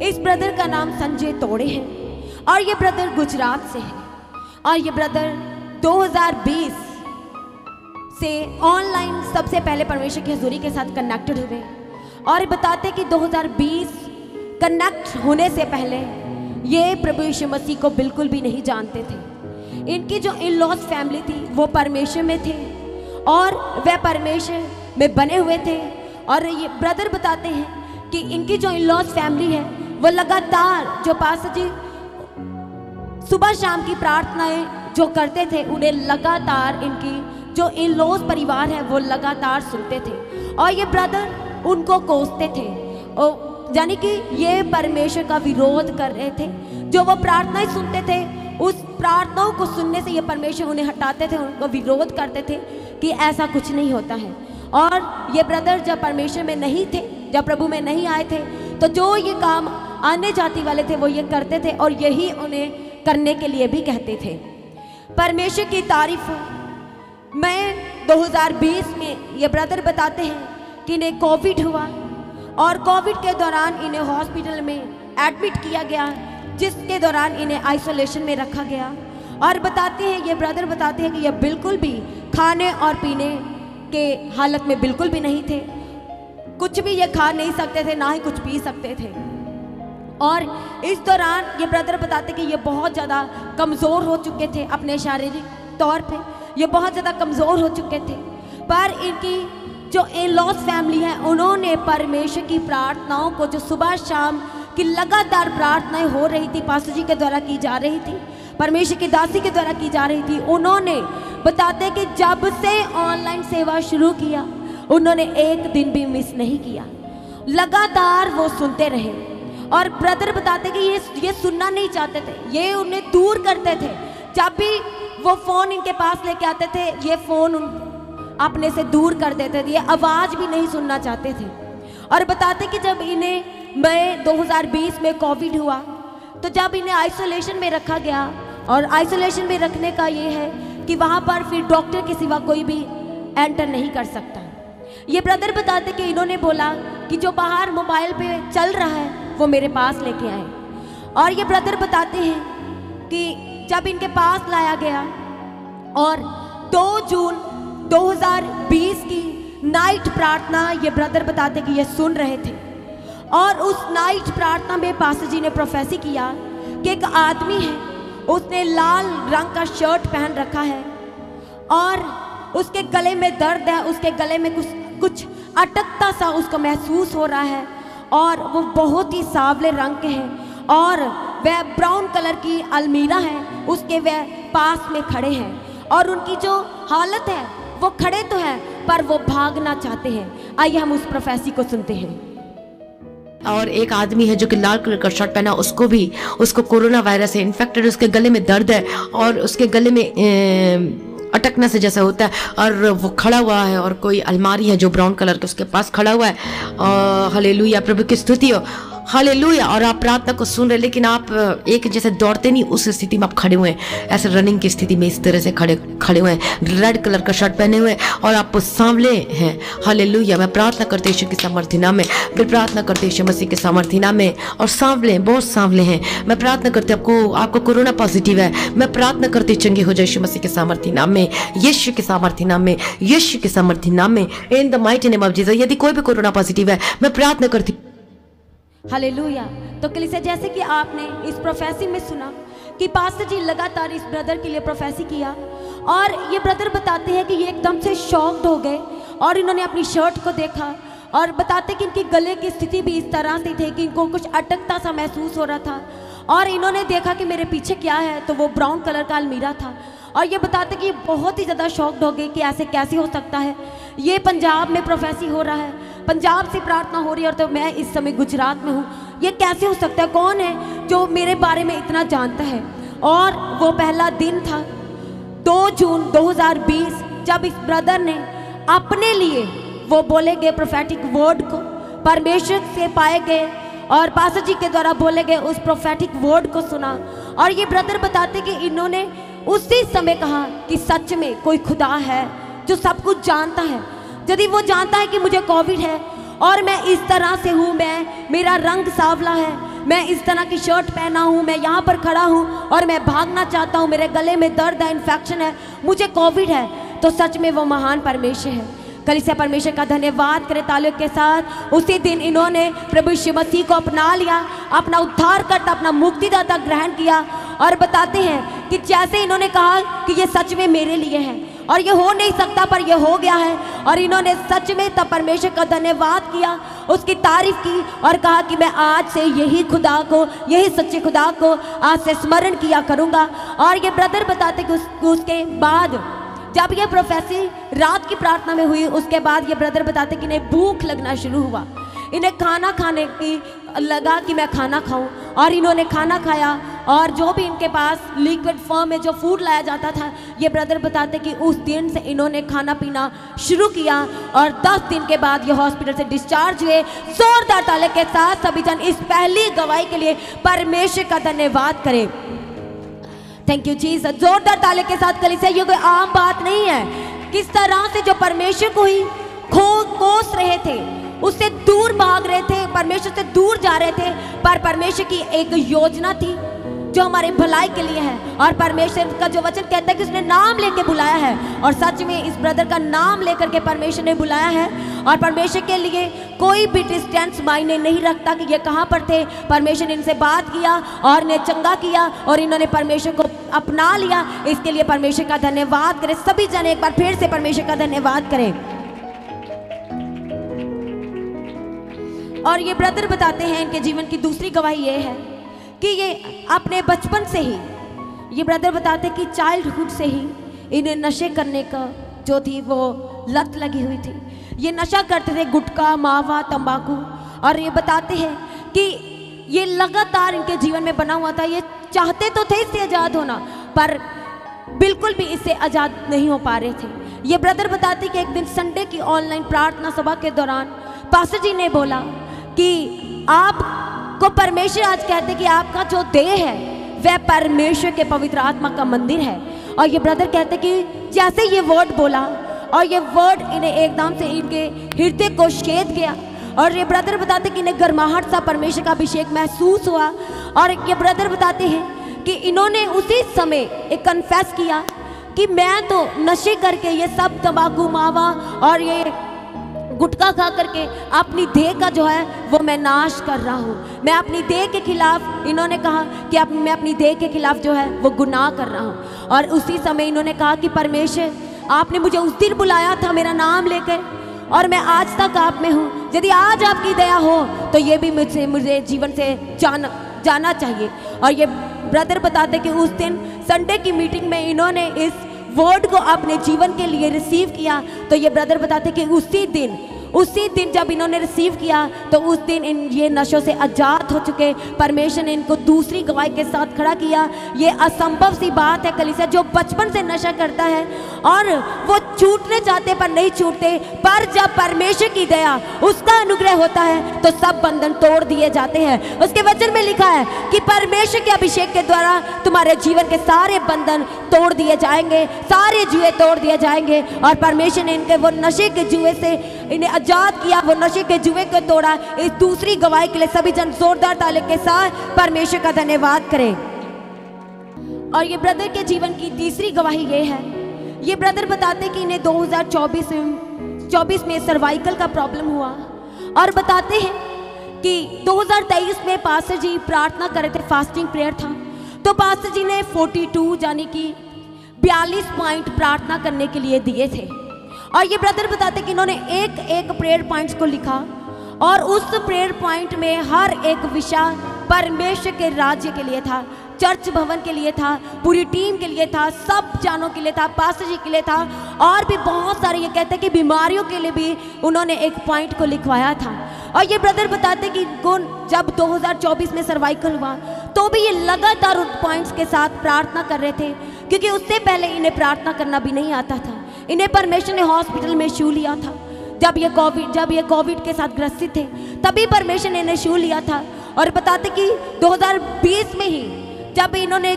इस ब्रदर का नाम संजय तोड़े है और ये ब्रदर गुजरात से है और ये ब्रदर 2020 से ऑनलाइन सबसे पहले परमेश्वर की हजूरी के साथ कनेक्टेड हुए और बताते कि 2020 कनेक्ट होने से पहले ये प्रभु यीशु मसीह को बिल्कुल भी नहीं जानते थे। इनकी जो इन लॉज फैमिली थी वो परमेश्वर में थे और वह परमेश्वर में बने हुए थे। और ये ब्रदर बताते हैं कि इनकी जो इन लॉज फैमिली है वो लगातार जो पास्टर जी सुबह शाम की प्रार्थनाएं जो करते थे उन्हें लगातार इनकी जो इन लॉज परिवार है वो लगातार सुनते थे और ये ब्रदर उनको कोसते थे यानी कि ये परमेश्वर का विरोध कर रहे थे। जो वो प्रार्थनाएं सुनते थे उस प्रार्थनाओं को सुनने से ये परमेश्वर उन्हें हटाते थे, उनको विरोध करते थे कि ऐसा कुछ नहीं होता है। और ये ब्रदर जब परमेश्वर में नहीं थे, जब प्रभु में नहीं आए थे, तो जो ये काम आने जाति वाले थे वो ये करते थे और यही उन्हें करने के लिए भी कहते थे। परमेश्वर की तारीफ हो। मैं 2020 में ये ब्रदर बताते हैं कि इन्हें कोविड हुआ और कोविड के दौरान इन्हें हॉस्पिटल में एडमिट किया गया, जिसके दौरान इन्हें आइसोलेशन में रखा गया। और बताते हैं ये ब्रदर बताते हैं कि ये बिल्कुल भी खाने और पीने के हालत में बिल्कुल भी नहीं थे, कुछ भी ये खा नहीं सकते थे, ना ही कुछ पी सकते थे। और इस दौरान ये ब्रदर बताते कि ये बहुत ज़्यादा कमज़ोर हो चुके थे, अपने शारीरिक तौर पे ये बहुत ज़्यादा कमज़ोर हो चुके थे। पर इनकी जो इन लॉस फैमिली है उन्होंने परमेश्वर की प्रार्थनाओं को, जो सुबह शाम की लगातार प्रार्थनाएं हो रही थी, पास्टर जी के द्वारा की जा रही थी, परमेश्वर की दासी के द्वारा की जा रही थी, उन्होंने बताते कि जब से ऑनलाइन सेवा शुरू किया उन्होंने एक दिन भी मिस नहीं किया, लगातार वो सुनते रहे। और ब्रदर बताते कि ये सुनना नहीं चाहते थे, ये उन्हें दूर करते थे। जब भी वो फ़ोन इनके पास लेके आते थे ये फ़ोन अपने से दूर कर देते थे, ये आवाज़ भी नहीं सुनना चाहते थे। और बताते कि जब इन्हें मई 2020 में कोविड हुआ तो जब इन्हें आइसोलेशन में रखा गया, और आइसोलेशन में रखने का ये है कि वहाँ पर फिर डॉक्टर के सिवा कोई भी एंटर नहीं कर सकता। ये ब्रदर बताते कि इन्होंने बोला कि जो बाहर मोबाइल पे चल रहा है वो मेरे पास लेके आए। और ये ब्रदर बताते हैं कि जब इनके पास लाया गया और 2 जून 2020 की नाइट प्रार्थना ये ब्रदर बताते कि ये सुन रहे थे और उस नाइट प्रार्थना में पास्टर जी ने प्रोफेसी किया कि एक आदमी है, उसने लाल रंग का शर्ट पहन रखा है और उसके गले में दर्द है, उसके गले में कुछ अटकता सा उसको महसूस हो रहा है और वो बहुत ही सांवले रंग के हैं और वह ब्राउन कलर की अलमीरा है उसके वह पास में खड़े हैं और उनकी जो हालत है वो खड़े तो हैं पर वो भागना चाहते हैं। आइए हम उस प्रोफेसी को सुनते हैं। और एक आदमी है जो कि लाल कलर का शर्ट पहना, उसको कोरोना वायरस है, इन्फेक्टेड, उसके गले में दर्द है और उसके गले में अटकने से जैसा होता है और वो खड़ा हुआ है और कोई अलमारी है जो ब्राउन कलर के उसके पास खड़ा हुआ है। हालेलुया, प्रभु की स्तुति हो, हालेलुया। और आप प्रार्थना को सुन रहे लेकिन आप एक जैसे दौड़ते नहीं, उस स्थिति में आप खड़े हुए हैं, ऐसे रनिंग की स्थिति में इस तरह से खड़े हुए हैं, रेड कलर का शर्ट पहने हुए और आप सांवले हैं। हालेलुया। मैं प्रार्थना करते यीशु की सामर्थ्य नाम में, फिर प्रार्थना करते यीशु मसीह के सामर्थ्य नाम में, और सांवले बहुत सांवले हैं। मैं प्रार्थना करते आपको कोरोना पॉजिटिव है, मैं प्रार्थना करते चंगे हो जाए यीशु मसीह के सामर्थ्य नाम में, यीशु के सामर्थ्य नाम में, यीशु के सामर्थ्य नाम में, in the mighty name of Jesus. यदि कोई भी कोरोना पॉजिटिव है मैं प्रार्थना करती। हालेलुया। तो कलीसिया, जैसे कि आपने इस प्रोफेसी में सुना कि पास्टर जी लगातार इस ब्रदर के लिए प्रोफेसी किया और ये ब्रदर बताते हैं कि ये एकदम से शॉक्ड हो गए और इन्होंने अपनी शर्ट को देखा और बताते कि इनके गले की स्थिति भी इस तरह से थी कि इनको कुछ अटकता सा महसूस हो रहा था और इन्होंने देखा कि मेरे पीछे क्या है, तो वो ब्राउन कलर का अलमीरा था। और ये बताते कि ये बहुत ही ज़्यादा शॉक्ड हो गए कि ऐसे कैसे हो सकता है, ये पंजाब में प्रोफेसी हो रहा है, पंजाब से प्रार्थना हो रही है और तो मैं इस समय गुजरात में हूँ, ये कैसे हो सकता है, कौन है जो मेरे बारे में इतना जानता है। और वो पहला दिन था 2 जून 2020 जब इस ब्रदर ने अपने लिए वो बोले गए प्रोफेटिक वर्ड को परमेश्वर से पाए गए और पास्टर जी के द्वारा बोले गए उस प्रोफेटिक वर्ड को सुना। और ये ब्रदर बताते कि इन्होंने उसी समय कहा कि सच में कोई खुदा है जो सब कुछ जानता है। यदि वो जानता है कि मुझे कोविड है और मैं इस तरह से हूँ, मेरा रंग सांवला है, मैं इस तरह की शर्ट पहना हूँ, मैं यहाँ पर खड़ा हूँ और मैं भागना चाहता हूँ, मेरे गले में दर्द है, इन्फेक्शन है, मुझे कोविड है, तो सच में वो महान परमेश्वर है। कलीसिया परमेश्वर का धन्यवाद करें तालियों के साथ। उसी दिन इन्होंने प्रभु यीशु मसीह को अपना लिया, अपना उद्धारकर्ता, अपना मुक्तिदाता ग्रहण किया और बताते हैं कि जैसे इन्होंने कहा कि ये सच में मेरे लिए है और ये हो नहीं सकता पर ये हो गया है, और इन्होंने सच में तब परमेश्वर का धन्यवाद किया, उसकी तारीफ की और कहा कि मैं आज से यही खुदा को, यही सच्चे खुदा को आज से स्मरण किया करूँगा। और ये ब्रदर बताते कि उसके बाद जब ये प्रोफेसी रात की प्रार्थना में हुई, उसके बाद ये ब्रदर बताते कि इन्हें भूख लगना शुरू हुआ, इन्हें खाना खाने की लगा कि मैं खाना खाऊं, और इन्होंने खाना खाया और जो भी इनके पास लिक्विड फॉर्म में जो फूड लाया जाता था, ये ब्रदर बताते कि उस दिन से इन्होंने खाना पीना शुरू किया और 10 दिन के बाद ये हॉस्पिटल से डिस्चार्ज हुए। जोरदार ताली के साथ सभी जन इस पहली गवाही के लिए परमेश्वर का धन्यवाद करें। Thank you Jesus. जोरदार ताली के साथ कलीसिया, ये कोई आम बात नहीं है। किस तरह से जो परमेश्वर को ही कोस रहे थे, उससे दूर भाग रहे थे, परमेश्वर से दूर जा रहे थे, पर परमेश्वर की एक योजना थी जो हमारे भलाई के लिए है, और परमेश्वर का जो वचन कहता है कि उसने नाम लेके बुलाया है, और सच में इस ब्रदर का नाम लेकर के परमेश्वर ने बुलाया है। और परमेश्वर के लिए कोई भी डिस्टेंस मायने नहीं रखता कि ये कहाँ पर थे। परमेश्वर ने इनसे बात किया और इन्हें चंगा किया और इन्होंने परमेश्वर को अपना लिया। इसके लिए परमेश्वर का धन्यवाद करें। सभी जन एक बार फिर से परमेश्वर का धन्यवाद करें। और ये ब्रदर बताते हैं, इनके जीवन की दूसरी गवाही ये है कि ये अपने बचपन से ही, ये ब्रदर बताते कि चाइल्डहुड से ही इन्हें नशे करने का जो थी वो लत लगी हुई थी। ये नशा करते थे, गुटखा, मावा, तंबाकू, और ये बताते हैं कि ये लगातार इनके जीवन में बना हुआ था। ये चाहते तो थे इससे आज़ाद होना, पर बिल्कुल भी इससे आज़ाद नहीं हो पा रहे थे। ये ब्रदर बताते कि एक दिन संडे की ऑनलाइन प्रार्थना सभा के दौरान पास्टर जी ने बोला कि आपको परमेश्वर आज कहते कि आपका जो देह है वह परमेश्वर के पवित्र आत्मा का मंदिर है। और ये ब्रदर कहते कि जैसे ये वर्ड बोला और ये वर्ड इन्हें एकदम से इनके हृदय को छेद गया, और ये ब्रदर बताते कि इन्हें गर्माहट सा परमेश्वर का अभिषेक महसूस हुआ। और ये ब्रदर बताते हैं कि इन्होंने उसी समय एक कन्फेस किया कि मैं तो नशे करके ये सब तंबाकू, मावा और ये गुटखा खा करके अपनी देह का जो है वो मैं नाश कर रहा हूँ। मैं अपनी देह के खिलाफ, इन्होंने कहा कि मैं अपनी देह के खिलाफ जो है वो गुनाह कर रहा हूँ। और उसी समय इन्होंने कहा कि परमेश्वर, आपने मुझे उस दिन बुलाया था मेरा नाम लेकर, और मैं आज तक आप में हूँ। यदि आज आपकी दया हो तो ये भी मुझे जीवन से जाना चाहिए। और ये ब्रदर बताते कि उस दिन संडे की मीटिंग में इन्होंने इस वर्ड को अपने जीवन के लिए रिसीव किया। तो ये ब्रदर बताते कि उसी दिन जब इन्होंने रिसीव किया तो उस दिन ये नशों से आज़ाद हो चुके। परमेश्वर ने इनको दूसरी गवाही के साथ खड़ा किया। ये असंभव सी बात है कलीसिया, जो बचपन से नशा करता है और वो छूटने चाहते पर नहीं छूटते, पर जब परमेश्वर की दया, उसका अनुग्रह होता है तो सब बंधन तोड़ दिए जाते हैं। उसके वचन में लिखा है कि परमेश्वर के अभिषेक के द्वारा तुम्हारे जीवन के सारे बंधन तोड़ दिए जाएंगे, सारे जुए तोड़ दिए जाएंगे। और परमेश्वर ने इनके वो नशे के जुए से इन्हें आजाद किया, वो नशे के जुए को तोड़ा। इस दूसरी गवाही के लिए सभी जन जोरदार ताली के साथ परमेश्वर का धन्यवाद करें। और ये ब्रदर के जीवन की तीसरी गवाही ये है, ये ब्रदर बताते कि इन्हें 2024 में सर्वाइकल का प्रॉब्लम हुआ, और बताते हैं कि 2023 में पास्टर जी प्रार्थना कर रहे थे, फास्टिंग प्रेयर था, तो पास्टर जी ने 42 यानी कि 42 पॉइंट प्रार्थना करने के लिए दिए थे। और ये ब्रदर बताते कि इन्होंने एक एक प्रेयर पॉइंट्स को लिखा, और उस प्रेयर पॉइंट में हर एक विषय परमेश्वर के राज्य के लिए था, चर्च भवन के लिए था, पूरी टीम के लिए था, सब जानों के लिए था, पास्टर जी के लिए था, और भी बहुत सारे, ये कहते हैं कि बीमारियों के लिए भी उन्होंने एक पॉइंट को लिखवाया था। और ये ब्रदर बताते कि जब 2024 में सर्वाइकल हुआ तो भी ये लगातार उन पॉइंट्स के साथ प्रार्थना कर रहे थे, क्योंकि उससे पहले इन्हें प्रार्थना करना भी नहीं आता था। इन्हें परमेश्वर ने हॉस्पिटल में छू लिया था, जब ये कोविड के साथ ग्रसित थे तभी परमेश्वर ने इन्हें छू लिया था। और बताते कि 2020 में ही जब इन्होंने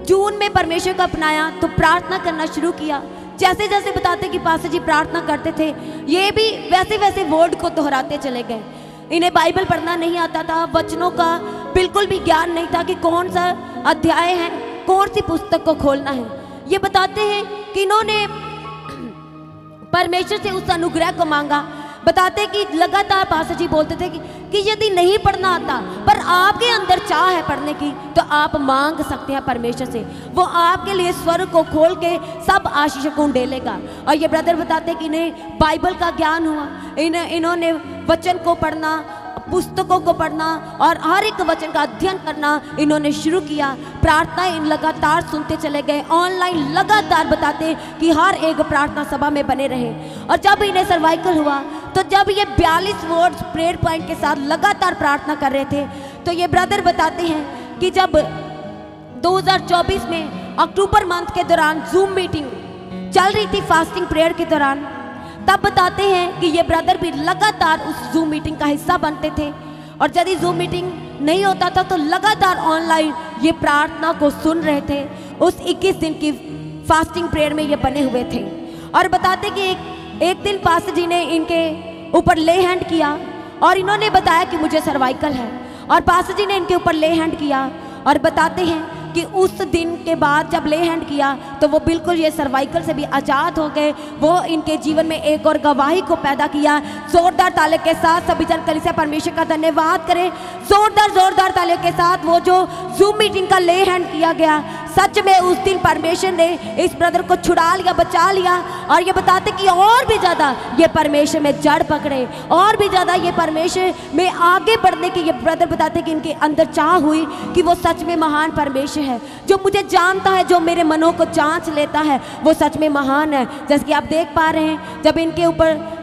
जून में परमेश्वर को अपनाया तो प्रार्थना करना शुरू किया। जैसे जैसे बताते कि पास्टर जी प्रार्थना करते थे, ये भी वैसे वैसे वर्ड को दोहराते चले गए। इन्हें बाइबल पढ़ना नहीं आता था, वचनों का बिल्कुल भी ज्ञान नहीं था कि कौन सा अध्याय है, कौन सी पुस्तक को खोलना है। ये बताते हैं कि इन्होंने परमेश्वर से उस अनुग्रह को मांगा। बताते कि लगातार पास्टर जी बोलते थे कि यदि नहीं पढ़ना आता पर आपके अंदर चाह है पढ़ने की, तो आप मांग सकते हैं परमेश्वर से, वो आपके लिए स्वर्ग को खोल के सब आशीष को ढेलेगा। और ये ब्रदर बताते कि इन्हें बाइबल का ज्ञान हुआ, इन्होंने वचन को पढ़ना, पुस्तकों को पढ़ना और हर एक वचन का अध्ययन करना इन्होंने शुरू किया। प्रार्थना इन लगातार सुनते चले गए, ऑनलाइन लगातार बताते कि हर एक प्रार्थना सभा में बने रहे। और जब इन्हें सर्वाइकल हुआ, तो जब ये 42 वर्ड्स प्रेयर पॉइंट के साथ लगातार प्रार्थना कर रहे थे, तो ये ब्रदर बताते हैं कि जब 2024 में अक्टूबर मंथ के दौरान जूम मीटिंग चल रही थी फास्टिंग प्रेयर के दौरान, तब बताते हैं कि ये ब्रदर भी लगातार उस जूम मीटिंग का हिस्सा बनते थे। और यदि जूम मीटिंग नहीं होता था तो लगातार ऑनलाइन ये प्रार्थना को सुन रहे थे। उस 21 दिन की फास्टिंग प्रेयर में ये बने हुए थे। और बताते कि एक दिन पास्टर जी ने इनके ऊपर ले हैंड किया और इन्होंने बताया कि मुझे सर्वाइकल है, और पास्टर जी ने इनके ऊपर ले हैंड किया। और बताते हैं कि उस दिन के बाद जब ले हैंड किया तो वो बिल्कुल ये सर्वाइकल से भी आज़ाद हो गए। वो इनके जीवन में एक और गवाही को पैदा किया। जोरदार ताले के साथ सभी जन कलीसिया परमेश्वर का धन्यवाद करें। जोरदार ताले के साथ वो जो जूम मीटिंग का ले हैंड किया गया, सच में उस दिन परमेश्वर ने इस ब्रदर को छुड़ा लिया, बचा लिया। और ये बताते कि और भी ज़्यादा ये परमेश्वर में जड़ पकड़े, और भी ज़्यादा ये परमेश्वर में आगे बढ़ने की ये ब्रदर बताते कि इनके अंदर चाह हुई कि वो सच में महान परमेश्वर है, जो मुझे जानता है, जो मेरे मनों को जांच लेता है, वो सच में महान है। जैसे कि आप देख पा रहे हैं, जब इनके ऊपर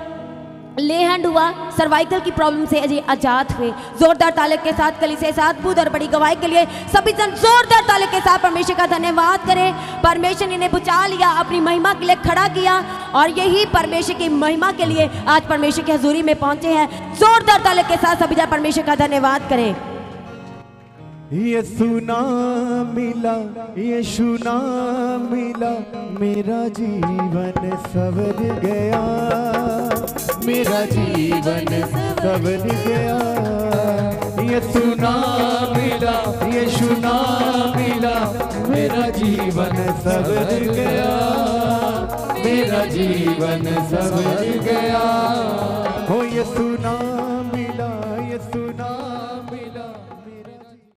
ले हैंड हुआ, सर्वाइकल की प्रॉब्लम से अजय आजाद हुए। जोरदार ताले के साथ कलीसिया से अद्भुत और बड़ी गवाही के लिए सभी जन जोरदार ताले के साथ परमेश्वर का धन्यवाद करें। परमेश्वर ने इन्हें बचा लिया, अपनी महिमा के लिए खड़ा किया, और यही परमेश्वर की महिमा के लिए आज परमेश्वर की हजूरी में पहुंचे हैं। जोरदार ताले के साथ सभी जन परमेश्वर का धन्यवाद करें। यीशु नाम मिला, यीशु नाम मिला, मेरा जीवन सवर गया, मेरा जीवन सवर गया। यीशु नाम मिला, यीशु नाम मिला, मेरा जीवन सवर गया, मेरा जीवन सवर गया। हो यीशु नाम